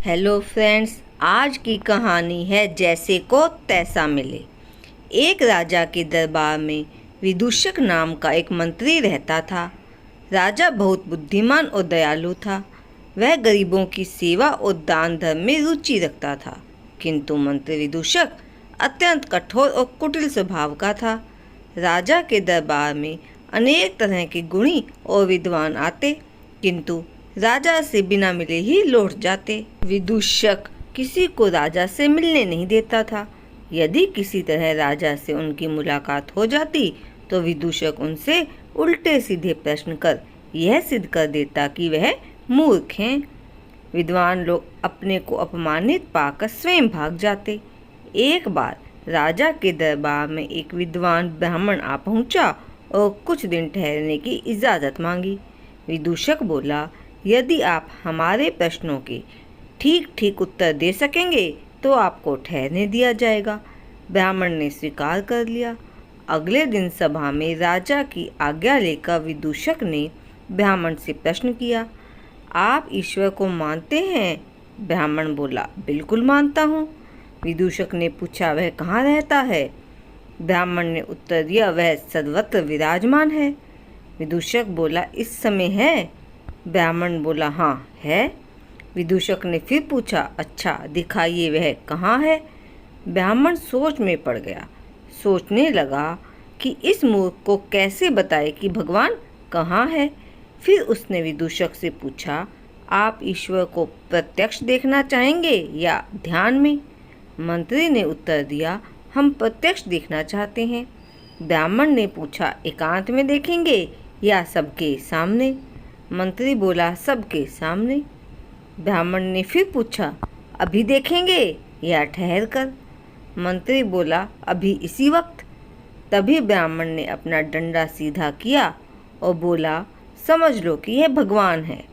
Hello friends, आज की कहानी है जैसे को तैसा मिले। एक राजा के दरबार में विदूषक नाम का एक मंत्री रहता था। राजा बहुत बुद्धिमान और दयालु था। वह गरीबों की सेवा और दान धर्म में रुचि रखता था, किंतु मंत्री विदूषक अत्यंत कठोर और कुटिल स्वभाव का था। राजा के दरबार में अनेक तरह के गुणी और विद्वान आते, किंतु राजा से बिना मिले ही लौट जाते। विदूषक किसी को राजा से मिलने नहीं देता था। यदि किसी तरह राजा से उनकी मुलाकात हो जाती तो विदूषक उनसे उल्टे सीधे प्रश्न कर यह सिद्ध कर देता कि वह मूर्ख हैं। विद्वान लोग अपने को अपमानित पाकर स्वयं भाग जाते। एक बार राजा के दरबार में एक विद्वान ब्राह्मण आ पहुंचा और कुछ दिन ठहरने की इजाज़त मांगी। विदूषक बोला, यदि आप हमारे प्रश्नों के ठीक ठीक उत्तर दे सकेंगे तो आपको ठहरने दिया जाएगा। ब्राह्मण ने स्वीकार कर लिया। अगले दिन सभा में राजा की आज्ञा लेकर विदूषक ने ब्राह्मण से प्रश्न किया, आप ईश्वर को मानते हैं? ब्राह्मण बोला, बिल्कुल मानता हूँ। विदूषक ने पूछा, वह कहाँ रहता है? ब्राह्मण ने उत्तर दिया, वह सर्वत्र विराजमान है। विदूषक बोला, इस समय है? ब्राह्मण बोला, हाँ है। विदूषक ने फिर पूछा, अच्छा दिखाइए, वह कहाँ है? ब्राह्मण सोच में पड़ गया। सोचने लगा कि इस मूर्ख को कैसे बताए कि भगवान कहाँ है। फिर उसने विदूषक से पूछा, आप ईश्वर को प्रत्यक्ष देखना चाहेंगे या ध्यान में? मंत्री ने उत्तर दिया, हम प्रत्यक्ष देखना चाहते हैं। ब्राह्मण ने पूछा, एकांत में देखेंगे या सबके सामने? मंत्री बोला, सबके सामने। ब्राह्मण ने फिर पूछा, अभी देखेंगे या ठहर कर? मंत्री बोला, अभी इसी वक्त। तभी ब्राह्मण ने अपना डंडा सीधा किया और बोला, समझ लो कि यह भगवान है,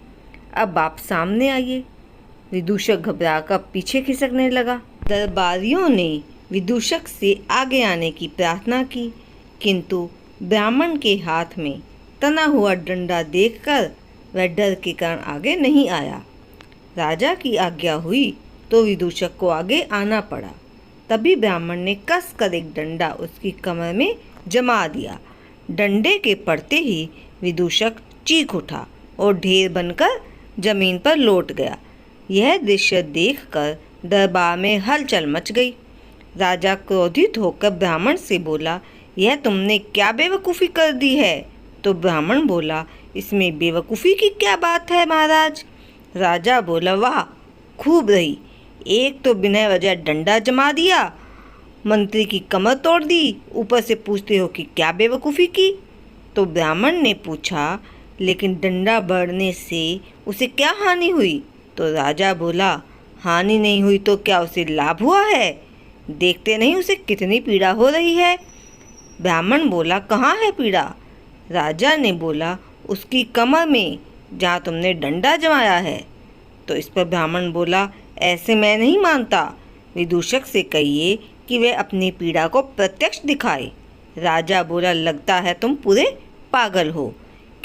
अब आप सामने आइए। विदूषक घबराकर पीछे खिसकने लगा। दरबारियों ने विदूषक से आगे आने की प्रार्थना की, किंतु ब्राह्मण के हाथ में तना हुआ डंडा देखकर वह डर के कारण आगे नहीं आया। राजा की आज्ञा हुई तो विदूषक को आगे आना पड़ा। तभी ब्राह्मण ने कस कर एक डंडा उसकी कमर में जमा दिया। डंडे के पड़ते ही विदूषक चीख उठा और ढेर बनकर जमीन पर लौट गया। यह दृश्य देखकर दरबार में हलचल मच गई। राजा क्रोधित होकर ब्राह्मण से बोला, यह तुमने क्या बेवकूफ़ी कर दी है? तो ब्राह्मण बोला, इसमें बेवकूफ़ी की क्या बात है महाराज? राजा बोला, वाह खूब रही, एक तो बिना वजह डंडा जमा दिया, मंत्री की कमर तोड़ दी, ऊपर से पूछते हो कि क्या बेवकूफ़ी की? तो ब्राह्मण ने पूछा, लेकिन डंडा बढ़ने से उसे क्या हानि हुई? तो राजा बोला, हानि नहीं हुई तो क्या उसे लाभ हुआ है? देखते नहीं उसे कितनी पीड़ा हो रही है। ब्राह्मण बोला, कहाँ है पीड़ा? राजा ने बोला, उसकी कमर में, जहाँ तुमने डंडा जमाया है। तो इस पर ब्राह्मण बोला, ऐसे मैं नहीं मानता, विदूषक से कहिए कि वह अपनी पीड़ा को प्रत्यक्ष दिखाए। राजा बोला, लगता है तुम पूरे पागल हो।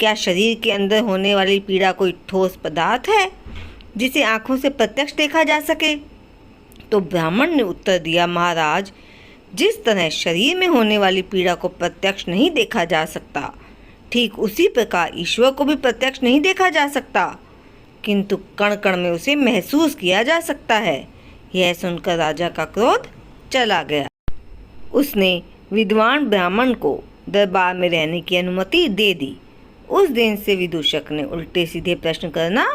क्या शरीर के अंदर होने वाली पीड़ा कोई ठोस पदार्थ है जिसे आँखों से प्रत्यक्ष देखा जा सके? तो ब्राह्मण ने उत्तर दिया, महाराज, जिस तरह शरीर में होने वाली पीड़ा को प्रत्यक्ष नहीं देखा जा सकता, ठीक उसी प्रकार ईश्वर को भी प्रत्यक्ष नहीं देखा जा सकता, किंतु कण कण में उसे महसूस किया जा सकता है। यह सुनकर राजा का क्रोध चला गया। उसने विद्वान ब्राह्मण को दरबार में रहने की अनुमति दे दी। उस दिन से विदूषक ने उल्टे सीधे प्रश्न करना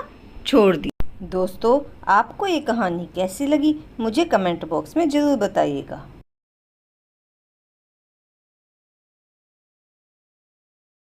छोड़ दिया। दोस्तों, आपको ये कहानी कैसी लगी मुझे कमेंट बॉक्स में ज़रूर बताइएगा।